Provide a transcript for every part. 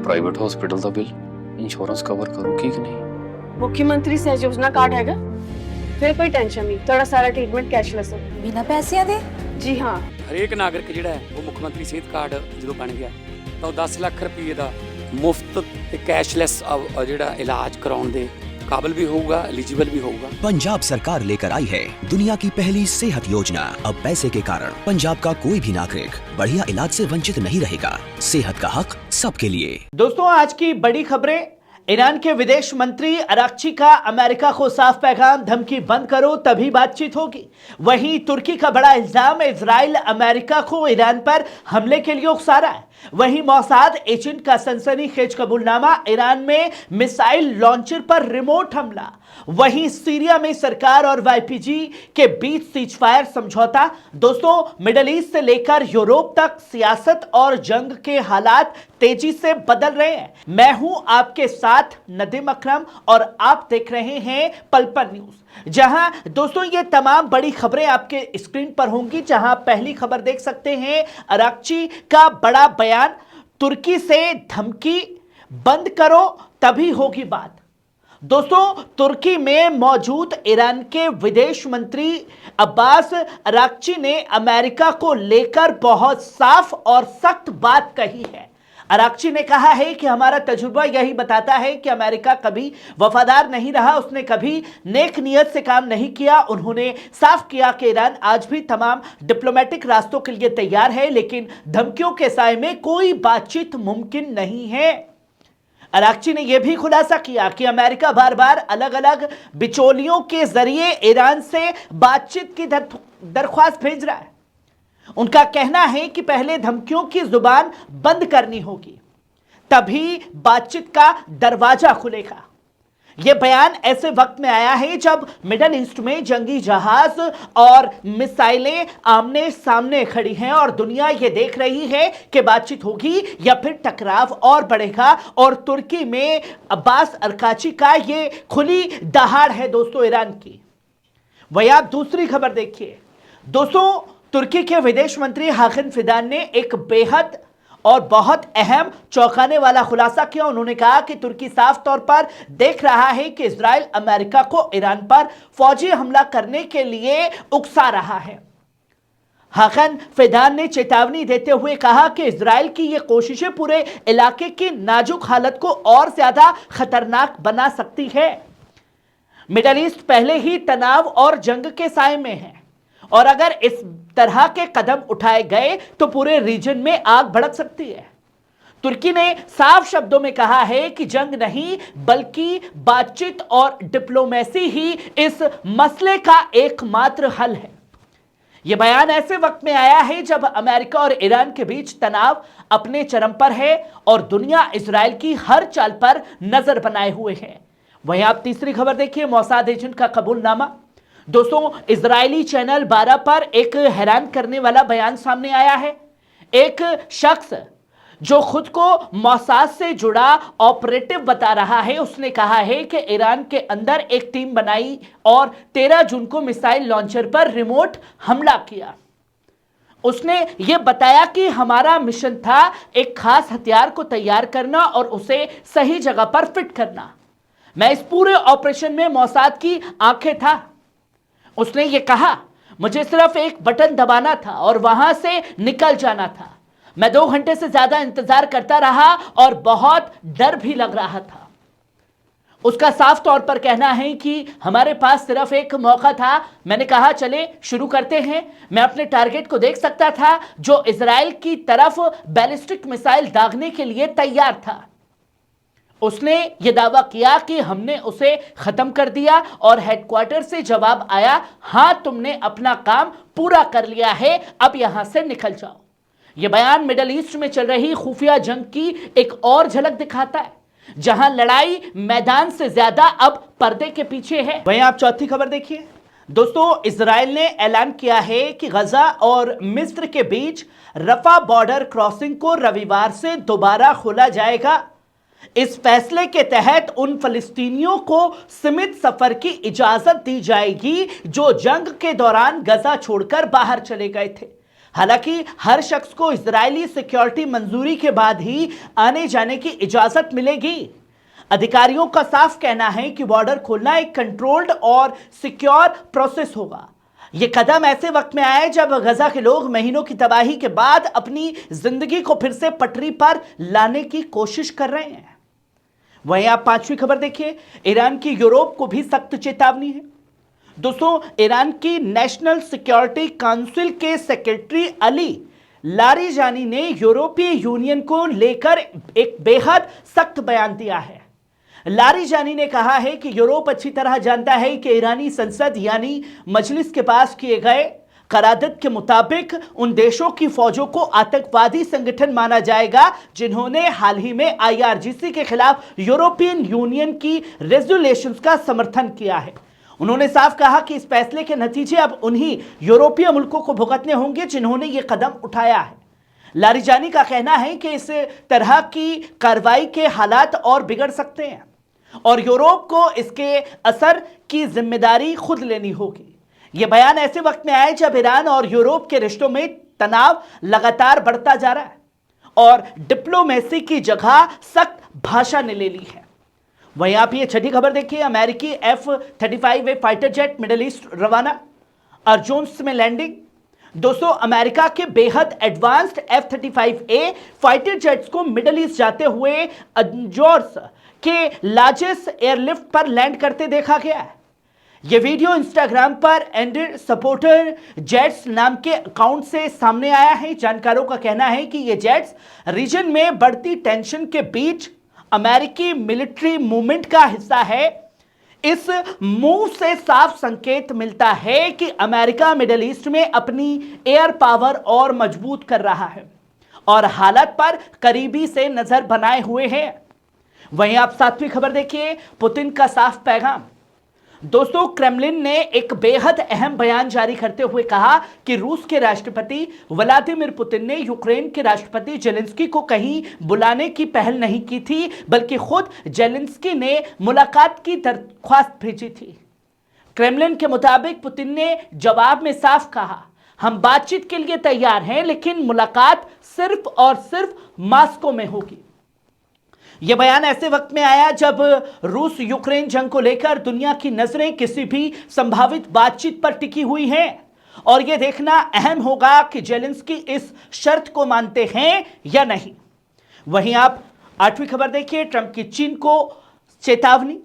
Private hospital ਦਾ bill insurance cover ਕਰੂਗੀ ਕਿ ਨਹੀਂ? मुख्यमंत्री सहज योजना कार्ड हैगा, फिर कोई टेंशन नहीं, थोड़ा सारा ट्रीटमेंट कैशलेस है। बिना पैसिਆਂ ਦੇ? जी हाँ, ਹਰੇਕ ਨਾਗਰਿਕ ਜਿਹੜਾ ਹੈ ਉਹ ਮੁੱਖ ਮੰਤਰੀ ਸਿਹਤ ਕਾਰਡ ਜਦੋਂ ਬਣ ਗਿਆ ਤਾਂ ਉਹ 10 ਲੱਖ ਰੁਪਏ ਦਾ ਮੁਫਤ ਤੇ ਕੈਸ਼ਲੈਸ ਜਿਹੜਾ ਇਲਾਜ ਕਰਾਉਣ ਦੇ काबिल भी होगा, एलिजिबल भी होगा। पंजाब सरकार लेकर आई है दुनिया की पहली सेहत योजना। अब पैसे के कारण पंजाब का कोई भी नागरिक बढ़िया इलाज से वंचित नहीं रहेगा। सेहत का हक सबके लिए। दोस्तों, आज की बड़ी खबरें। ईरान के विदेश मंत्री अराक्ची का अमेरिका को साफ पैगाम, धमकी बंद करो तभी बातचीत होगी। वहीं तुर्की का बड़ा इल्जाम, इजराइल अमेरिका को ईरान पर हमले के लिए उकसा रहा है। वहीं मोसाद एजेंट का सनसनीखेज कबूलनामा, ईरान में मिसाइल लॉन्चर पर रिमोट हमला। वहीं सीरिया में सरकार और वाईपीजी के बीच सीजफायर समझौता। दोस्तों, मिडल ईस्ट से लेकर यूरोप तक सियासत और जंग के हालात तेजी से बदल रहे हैं। मैं हूं आपके साथ नदीम अकरम और आप देख रहे हैं पल पल न्यूज, जहां दोस्तों ये तमाम बड़ी खबरें आपके स्क्रीन पर होंगी। जहां पहली खबर देख सकते हैं, अराक्ची का बड़ा बयान, तुर्की से धमकी, बंद करो तभी होगी बात। दोस्तों, तुर्की में मौजूद ईरान के विदेश मंत्री अब्बास अराक्ची ने अमेरिका को लेकर बहुत साफ और सख्त बात कही है। अराक्ची ने कहा है कि हमारा तजुर्बा यही बताता है कि अमेरिका कभी वफादार नहीं रहा, उसने कभी नेक नियत से काम नहीं किया। उन्होंने साफ किया कि ईरान आज भी तमाम डिप्लोमेटिक रास्तों के लिए तैयार है, लेकिन धमकियों के साए में कोई बातचीत मुमकिन नहीं है। अराक्ची ने यह भी खुलासा किया कि अमेरिका बार बार अलग अलग बिचौलियों के जरिए ईरान से बातचीत की दरख्वास्त भेज रहा है। उनका कहना है कि पहले धमकियों की जुबान बंद करनी होगी, तभी बातचीत का दरवाजा खुलेगा। यह बयान ऐसे वक्त में आया है जब मिडल ईस्ट में जंगी जहाज और मिसाइलें आमने सामने खड़ी हैं और दुनिया यह देख रही है कि बातचीत होगी या फिर टकराव और बढ़ेगा। और तुर्की में अब्बास अराक्ची का यह खुली दहाड़ है दोस्तों ईरान की। वही आप दूसरी खबर देखिए। दोस्तों, तुर्की के विदेश मंत्री हाकिन फिदान ने एक बेहद और बहुत अहम चौंकाने वाला खुलासा किया। उन्होंने कहा कि तुर्की साफ तौर पर देख रहा है कि इजराइल अमेरिका को ईरान पर फौजी हमला करने के लिए उकसा रहा है। हाकिन फिदान ने चेतावनी देते हुए कहा कि इजराइल की ये कोशिशें पूरे इलाके की नाजुक हालत को और ज्यादा खतरनाक बना सकती है। मिडल ईस्ट पहले ही तनाव और जंग के साए में है और अगर इस तरह के कदम उठाए गए तो पूरे रीजन में आग भड़क सकती है। तुर्की ने साफ शब्दों में कहा है कि जंग नहीं बल्कि बातचीत और डिप्लोमेसी ही इस मसले का एकमात्र हल है। यह बयान ऐसे वक्त में आया है जब अमेरिका और ईरान के बीच तनाव अपने चरम पर है और दुनिया इजराइल की हर चाल पर नजर बनाए हुए है। वहीं आप तीसरी खबर देखिए, मोसाद एजेंट का कबूलनामा। दोस्तों, इजरायली चैनल 12 पर एक हैरान करने वाला बयान सामने आया है। एक शख्स जो खुद को मोसाद से जुड़ा ऑपरेटिव बता रहा है, उसने कहा है कि ईरान के अंदर एक टीम बनाई और 13 जून को मिसाइल लॉन्चर पर रिमोट हमला किया। उसने यह बताया कि हमारा मिशन था एक खास हथियार को तैयार करना और उसे सही जगह पर फिट करना। मैं इस पूरे ऑपरेशन में मोसाद की आंखें था। उसने ये कहा, मुझे सिर्फ एक बटन दबाना था और वहां से निकल जाना था। मैं 2 घंटे से ज्यादा इंतजार करता रहा और बहुत डर भी लग रहा था। उसका साफ तौर पर कहना है कि हमारे पास सिर्फ एक मौका था। मैंने कहा चले शुरू करते हैं। मैं अपने टारगेट को देख सकता था जो इजराइल की तरफ बैलिस्टिक मिसाइल दागने के लिए तैयार था। उसने यह दावा किया कि हमने उसे खत्म कर दिया और हेडक्वार्टर से जवाब आया, हां तुमने अपना काम पूरा कर लिया है, अब यहां से निकल जाओ। यह बयान मिडल ईस्ट में चल रही खुफिया जंग की एक और झलक दिखाता है, जहां लड़ाई मैदान से ज्यादा अब पर्दे के पीछे है। वहीं आप चौथी खबर देखिए। दोस्तों, इजराइल ने ऐलान किया है कि गजा और मिस्र के बीच रफा बॉर्डर क्रॉसिंग को रविवार से दोबारा खोला जाएगा। इस फैसले के तहत उन फलस्तीनियों को सीमित सफर की इजाजत दी जाएगी जो जंग के दौरान गजा छोड़कर बाहर चले गए थे। हालांकि हर शख्स को इजरायली सिक्योरिटी मंजूरी के बाद ही आने जाने की इजाजत मिलेगी। अधिकारियों का साफ कहना है कि बॉर्डर खोलना एक कंट्रोल्ड और सिक्योर प्रोसेस होगा। यह कदम ऐसे वक्त में आया है जब गजा के लोग महीनों की तबाही के बाद अपनी जिंदगी को फिर से पटरी पर लाने की कोशिश कर रहे हैं। वहीं आप पांचवी खबर देखिए, ईरान की यूरोप को भी सख्त चेतावनी है। दोस्तों, ईरान की नेशनल सिक्योरिटी काउंसिल के सेक्रेटरी अली लारिजानी ने यूरोपीय यूनियन को लेकर एक बेहद सख्त बयान दिया है। लारिजानी ने कहा है कि यूरोप अच्छी तरह जानता है कि ईरानी संसद यानी मजलिस के पास किए गए करारदाद के मुताबिक उन देशों की फौजों को आतंकवादी संगठन माना जाएगा जिन्होंने हाल ही में IRGC के खिलाफ यूरोपियन यूनियन की रेजोल्यूशंस का समर्थन किया है। उन्होंने साफ कहा कि इस फैसले के नतीजे अब उन्हीं यूरोपीय मुल्कों को भुगतने होंगे जिन्होंने ये कदम उठाया है। लारिजानी का कहना है कि इस तरह की कार्रवाई के हालात और बिगड़ सकते हैं और यूरोप को इसके असर की जिम्मेदारी खुद लेनी होगी। यह बयान ऐसे वक्त में आया जब ईरान और यूरोप के रिश्तों में तनाव लगातार बढ़ता जा रहा है और डिप्लोमेसी की जगह सख्त भाषा ने ले ली है। वहीं आप ये छठी खबर देखिए, अमेरिकी F-35A fighter jet middle east रवाना, अर्जोन्स में लैंडिंग। दोस्तों, अमेरिका के बेहद एडवांस्ड F-35A फाइटर जेट्स को मिडिल ईस्ट जाते हुए अर्जोन्स के लार्जेस्ट एयरलिफ्ट पर लैंड करते देखा गया है। यह वीडियो इंस्टाग्राम पर एंडर सपोर्टर जेट्स नाम के अकाउंट से सामने आया है। जानकारों का कहना है कि ये जेट्स रीजन में बढ़ती टेंशन के बीच अमेरिकी मिलिट्री मूवमेंट का हिस्सा है। इस मूव से साफ संकेत मिलता है कि अमेरिका मिडिल ईस्ट में अपनी एयर पावर और मजबूत कर रहा है और हालात पर करीबी से नजर बनाए हुए है। वहीं आप सातवीं खबर देखिए, पुतिन का साफ पैगाम। दोस्तों, क्रेमलिन ने एक बेहद अहम बयान जारी करते हुए कहा कि रूस के राष्ट्रपति व्लादिमीर पुतिन ने यूक्रेन के राष्ट्रपति जेलेंस्की को कहीं बुलाने की पहल नहीं की थी, बल्कि खुद जेलेंस्की ने मुलाकात की दरख्वास्त भेजी थी। क्रेमलिन के मुताबिक पुतिन ने जवाब में साफ कहा, हम बातचीत के लिए तैयार हैं, लेकिन मुलाकात सिर्फ और सिर्फ मॉस्को में होगी। यह बयान ऐसे वक्त में आया जब रूस यूक्रेन जंग को लेकर दुनिया की नजरें किसी भी संभावित बातचीत पर टिकी हुई हैं और यह देखना अहम होगा कि जेलेंस्की इस शर्त को मानते हैं या नहीं। वहीं आप आठवीं खबर देखिए, ट्रंप की चीन को चेतावनी।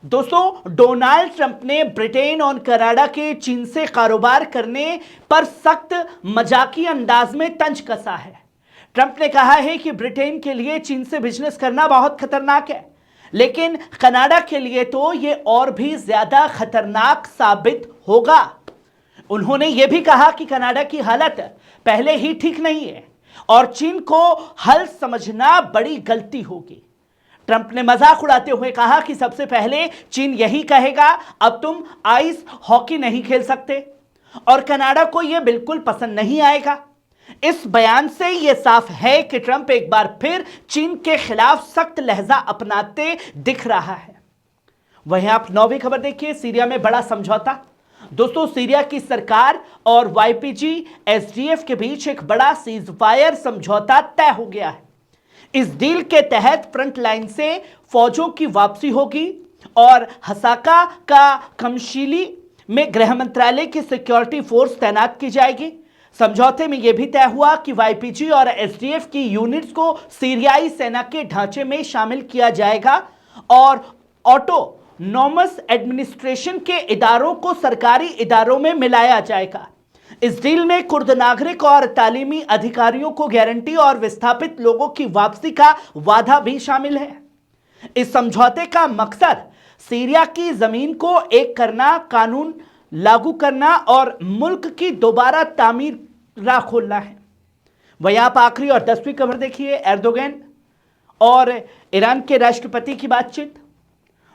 दोस्तों, डोनाल्ड ट्रंप ने ब्रिटेन और कनाडा के चीन से कारोबार करने पर सख्त मजाकी अंदाज में तंज कसा है। ट्रंप ने कहा है कि ब्रिटेन के लिए चीन से बिजनेस करना बहुत खतरनाक है, लेकिन कनाडा के लिए तो यह और भी ज्यादा खतरनाक साबित होगा। उन्होंने यह भी कहा कि कनाडा की हालत पहले ही ठीक नहीं है और चीन को हल समझना बड़ी गलती होगी। ट्रंप ने मजाक उड़ाते हुए कहा कि सबसे पहले चीन यही कहेगा, अब तुम आइस हॉकी नहीं खेल सकते, और कनाडा को यह बिल्कुल पसंद नहीं आएगा। इस बयान से यह साफ है कि ट्रंप एक बार फिर चीन के खिलाफ सख्त लहजा अपनाते दिख रहा है। वहीं आप नौवीं खबर देखिए, सीरिया में बड़ा समझौता। दोस्तों, सीरिया की सरकार और YPG SDF के बीच एक बड़ा सीजफायर समझौता तय हो गया है। इस डील के तहत फ्रंट लाइन से फौजों की वापसी होगी और हसाका का कमशीली में गृह मंत्रालय की सिक्योरिटी फोर्स तैनात की जाएगी। समझौते में यह भी तय हुआ कि YPG और SDF की यूनिट्स को सीरियाई सेना के ढांचे में शामिल किया जाएगा और ऑटोनॉमस एडमिनिस्ट्रेशन के इदारों को सरकारी इदारों में मिलाया जाएगा। इस डील में कुर्द नागरिक और तालीमी अधिकारियों को गारंटी और विस्थापित लोगों की वापसी का वादा भी शामिल है। इस समझौते का मकसद सीरिया की जमीन को एक करना, कानून लागू करना और मुल्क की दोबारा तामीर राह खोलना है। वहीं आप आखिरी और 10वीं खबर देखिए, एर्दोगन और ईरान के राष्ट्रपति की बातचीत।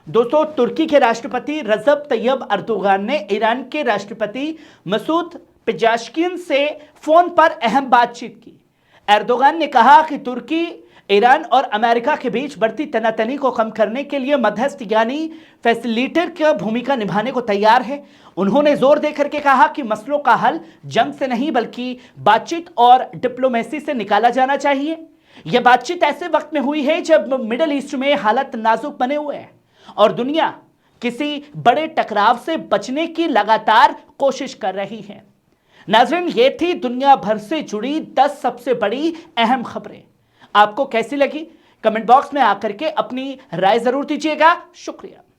दोस्तों, तुर्की के राष्ट्रपति रजब तैयब अर्दोगान ने ईरान के राष्ट्रपति मसूद पेजेश्किन से फोन पर अहम बातचीत की। एर्दोगान ने कहा कि तुर्की ईरान और अमेरिका के बीच बढ़ती तनातनी को कम करने के लिए मध्यस्थ यानी फैसिलिटेटर की भूमिका निभाने को तैयार है। उन्होंने जोर देकर के कहा कि मसलों का हल जंग से नहीं बल्कि बातचीत और डिप्लोमेसी से निकाला जाना चाहिए। यह बातचीत ऐसे वक्त में हुई है जब मिडिल ईस्ट में हालत नाजुक बने हुए हैं और दुनिया किसी बड़े टकराव से बचने की लगातार कोशिश कर रही है। नाज़रीन, ये थी दुनिया भर से जुड़ी 10 सबसे बड़ी अहम खबरें। आपको कैसी लगी कमेंट बॉक्स में आकर के अपनी राय जरूर दीजिएगा। शुक्रिया।